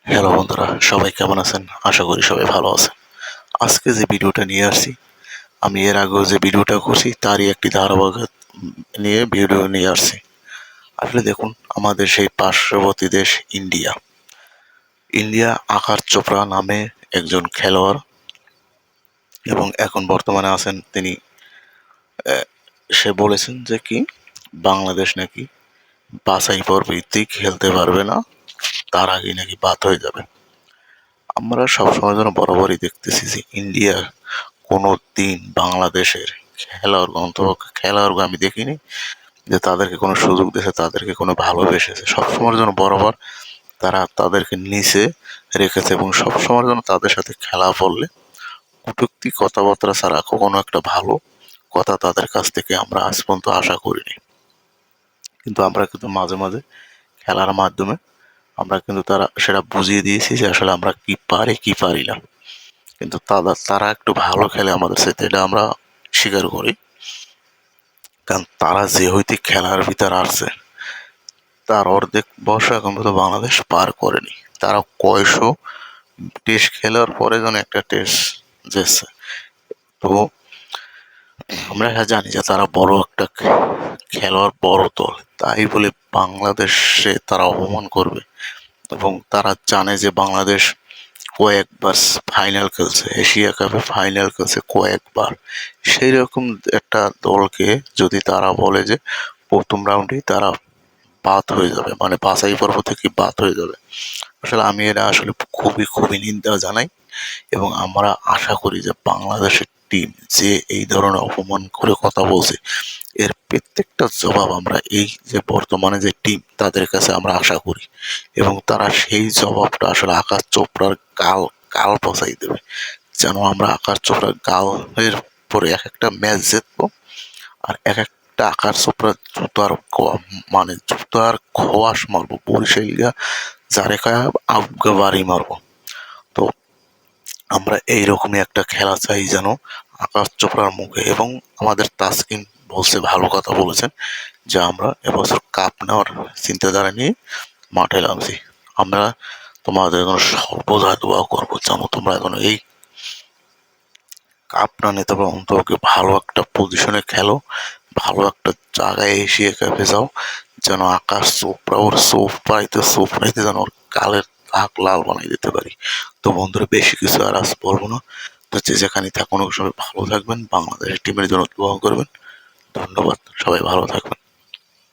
Hello বন্ধুরা, সবাই কেমন আছেন? আশা করি সবাই ভালো আছেন। আজকে যে ভিডিওটা নিয়ে আসছি, আমি এর আগেও যে ভিডিওটা করছি তারই একটি ধারাবাহিক নিয়ে ভিডিও নিয়ে আসছি। আসলে দেখুন, আমাদের সেই পার্শ্ববর্তী দেশ ইন্ডিয়া। ইন্ডিয়া আকাশ চোপড়া নামে একজন খেলোয়াড় এবং এখন বর্তমানে আছেন তিনি। সে বলেছেন যে কি বাংলাদেশ নাকি বাছাই পর্বেই খেলতে পারবে না, তার আগেই নাকি বাদ হয়ে যাবে। আমরা সবসময় যেন বরাবরই দেখতেছি যে ইন্ডিয়া কোনো দিন বাংলাদেশের খেলোয়াড়কে আমি দেখিনি যে তাদেরকে কোনো সুযোগ দিয়েছে, তাদেরকে কোনো ভালোবেসেছে। সবসময়ের জন্য বরাবর তারা তাদেরকে নিচে রেখেছে এবং সবসময়ের জন্য তাদের সাথে খেলা বললে কটূক্তি কথাবার্তা ছাড়া কখনো একটা ভালো কথা তাদের কাছ থেকে আমরা আজ পর্যন্ত আশা করিনি। কিন্তু আমরা কিন্তু মাঝে মাঝে খেলার মাধ্যমে আমরা কিন্তু সেটা বুঝিয়ে দিয়েছি যে আসলে আমরা কি পারি কি পারি না। কিন্তু তারা একটু ভালো খেলে আমাদের সাথে, এটা আমরা স্বীকার করি। কারণ তারা যে হইতে খেলার ভিতর আসছে তার অর্ধেক বয়স এখন পর্যন্ত বাংলাদেশ পার করেনি। তারা কয়শো টেস্ট খেলার পরে যেন একটা টেস্ট জিতছে। তো আমরা জানি যে তারা বড় একটা খেলোয়াড়, বড় দল, তাই বলে বাংলাদেশে তারা অপমান করবে। এবং তারা জানে যে বাংলাদেশ কয়েকবার ফাইনাল খেলছে, এশিয়া কাপে ফাইনাল খেলছে কয়েকবার। সেই রকম একটা দলকে যদি তারা বলে যে প্রথম রাউন্ডেই তারা বাদ হয়ে যাবে, মানে বাছাই পর্ব থেকে বাদ হয়ে যাবে, আসলে আমি এটা আসলে খুবই খুবই নিন্দা জানাই। এবং আমরা আশা করি যে বাংলাদেশের টিম যে এই ধরনের অপমান করে কথা বলছে, এর প্রত্যেকটা জবাব আমরা এই যে বর্তমানে যে টিম তাদের কাছে আমরা আশা করি। এবং তারা সেই জবাবটা আসলে আকাশ চোপড়ার গাল গাল পচাই দেবে, যেন আমরা আকাশ চোপড়ার গালের পরে এক একটা ম্যাচ জিতবো আর এক একটা আকাশ চোপড়ার মানে জুতার খোয়াস মারবো, বরিশাল যারে খায় আবগা বাড়ি মারবো। তো আমরা এইরকমই একটা খেলা চাই যেন আকাশ চোপড়ার মুখে। এবং আমাদের তাসকিন বলছে, ভালো কথা বলেছেন, যে আমরা এবছর কাপ নেওয়ার চিন্তাধারা নিয়ে মাঠে নামছি। আমরা তোমাদের জন্য সর্বদা দোয়া করবো যেন তোমরা এখন এই কাপ না নিতে পারো, অন্তত ভালো একটা পজিশনে খেলো, ভালো একটা জায়গায় এশিয়া কাপে যাও, যেন আকাশ চোপড়া ওর চোপ পাইতে যেন ওর গালের দাগ লাল বানাই দিতে পারি। তো বন্ধুরা, বেশি কিছু আর আজ বলবো না। তো যে যেখানে থাকুন সবাই ভালো থাকবেন, বাংলাদেশের টিমের জন্য দোয়া করবেন। ধন্যবাদ, সবাই ভালো থাকবেন।